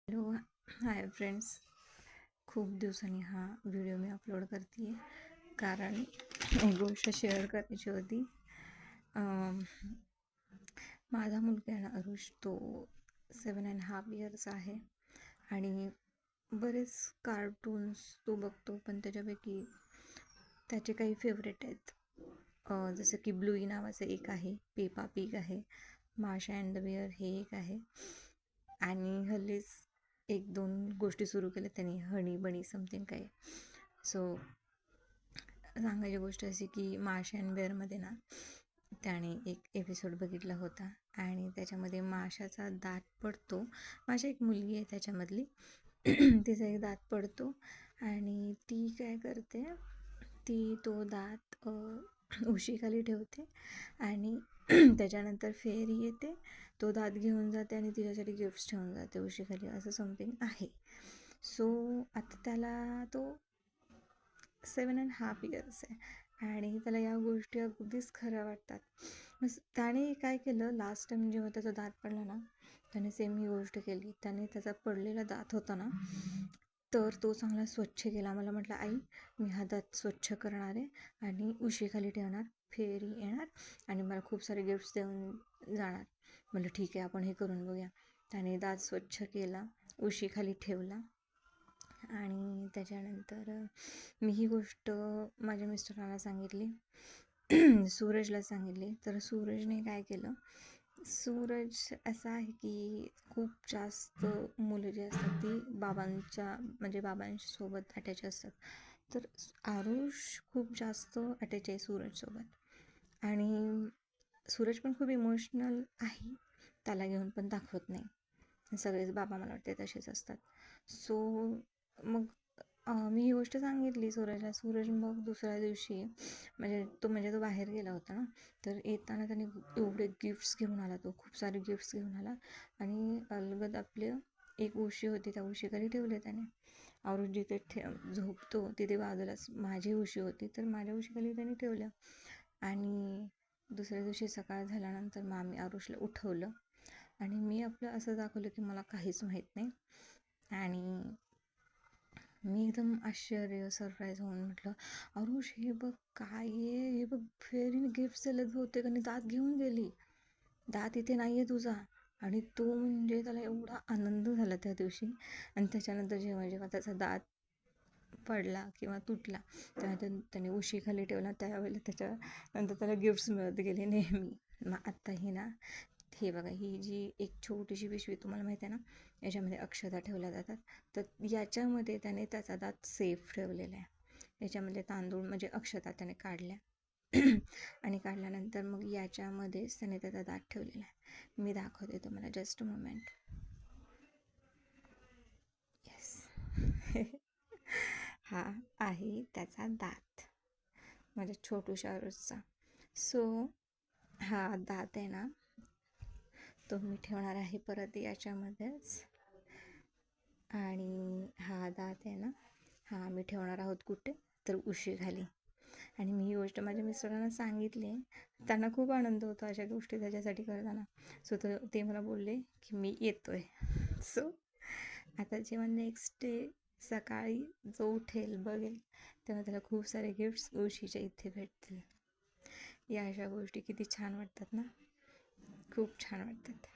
Hello, hi friends. खूप दिवसांनी हा व्हिडिओ मी अपलोड करते आहे कारण एक गोष्ट शेअर करायची होती. माझा मुलगा आहे ना अरुष, तो 7.5 इयर्स आहे आणि बरेच कार्टून्स तो बघतो, पण त्याच्यापैकी त्याचे काही फेवरेट आहेत. जसं की ब्लूई नावाचं एक आहे, पेपा पिग आहे, माशा अँड द बिअर हे एक आहे, आणि हल्लीच 1-2 गोष्टी सुरू केल्या त्यांनी, हनी बनी समथिंग काही. सो सांगायची गोष्ट अशी की माशा अँड बेअरमध्ये ना त्याने एक एपिसोड बघितला होता आणि त्याच्यामध्ये माशाचा दात पडतो. माझी एक मुलगी आहे त्याच्यामधली, तिचा एक दात पडतो आणि ती काय करते, ती तो दात उशीखाली ठेवते आणि त्याच्यानंतर फेरी येते, तो दात घेऊन जाते आणि तिच्यासाठी गिफ्ट्स ठेवून जाते उशीखाली, असं समथिंग आहे. सो आता त्याला तो 7.5 इयर्स आहे आणि त्याला या गोष्टी अगदीच खऱ्या वाटतात. मग त्याने काय केलं, लास्ट टाइम जेव्हा त्याचा दात पडला ना, त्याने सेम ही गोष्ट केली. त्याने त्याचा पडलेला दात होता ना, तर तो चांगला स्वच्छ केला. मला म्हटलं, आई मी हा दात स्वच्छ करणार आहे आणि उशीखाली ठेवणार, फेरी येणार आणि मला खूप सारे गिफ्ट्स देऊन जाणार. म्हटलं ठीक आहे, आपण हे करून बघूया. त्याने दात स्वच्छ केला, उशीखाली ठेवला आणि त्याच्यानंतर मी ही गोष्ट माझ्या मिस्टरांना सांगितली, सूरजला सांगितली. तर सूरजने काय केलं, सूरज असा आहे की खूप जास्त मुलं जी असतात ती बाबांसोबत अटॅच असतात. तर आरुष खूप जास्त अटॅच आहे सूरजसोबत आणि सूरज पण खूप इमोशनल आहे, त्याला घेऊन पण दाखवत नाही. सगळेच बाबा मला वाटते तसेच असतात. सो मग मी ही गोष्ट सांगितली सूरजला. सूरज मग दुसऱ्या दिवशी म्हणजे तो बाहेर गेला होता ना, तर येताना त्याने एवढे गिफ्ट्स घेऊन आला, तो खूप सारे गिफ्ट्स घेऊन आला आणि अलगद आपली एक उशी होती, त्या उशीखाली ठेवले त्याने. आरुष जिथे झोपतो तिथे बाजूलाच माझी उशी होती, तर माझ्या उशीखाली त्याने ठेवलं. आणि दुसऱ्या दिवशी सकाळ झाल्यानंतर मग आम्ही आरुषला उठवलं आणि मी आपलं असं दाखवलं की मला काहीच माहीत नाही. आणि मी एकदम सरप्राईज होऊन म्हटलं, आरुष हे बघ काय आहे, हे बघ फेरीने गिफ्ट दिलेत बहुतेक आणि दात घेऊन गेली, दात इथे नाही आहे तुझा. आणि तो म्हणजे त्याला एवढा आनंद झाला त्या दिवशी. आणि त्याच्यानंतर जेव्हा जेव्हा त्याचा दात पडला किंवा तुटला तेव्हा त्याने उशीखाली ठेवला, त्यावेळेला त्याच्यानंतर त्याला गिफ्ट्स मिळत गेले नेहमी. मग आत्ताही ना, हे बघा, ही जी एक छोटीशी पिशवी तुम्हाला माहिती आहे ना, याच्यामध्ये अक्षता ठेवल्या जातात, तर याच्यामध्ये त्याने त्याचा दात सेफ ठेवलेला आहे. याच्यामध्ये तांदूळ म्हणजे अक्षता त्याने काढल्या आणि काढल्यानंतर मग याच्यामध्येच त्याने त्याचा दात ठेवलेला आहे. मी दाखवते तुम्हाला, जस्ट मोमेंट. येस हा आहे त्याचा दात, माझ्या छोटूशा आरुषचा. सो हा दात आहे ना, तो मी ठेवणार आहे परत याच्यामध्येच. आणि हा दात आहे ना, हा मी ठेवणार आहोत कुठे, तर उशीखाली. आणि मी ही गोष्ट माझ्या मिस्टरांना सांगितली, त्यांना खूप आनंद होतो अशा गोष्टी त्याच्यासाठी करताना. सो ते मला बोलले की मी येतोय. सो आता जेव्हा नेक्स्ट डे सकाळी जो उठेल बघेल तेव्हा त्याला खूप सारे गिफ्ट्स उशीच्या इथे भेटतील. या अशा गोष्टी किती छान वाटतात ना, खूप छान वाटतात.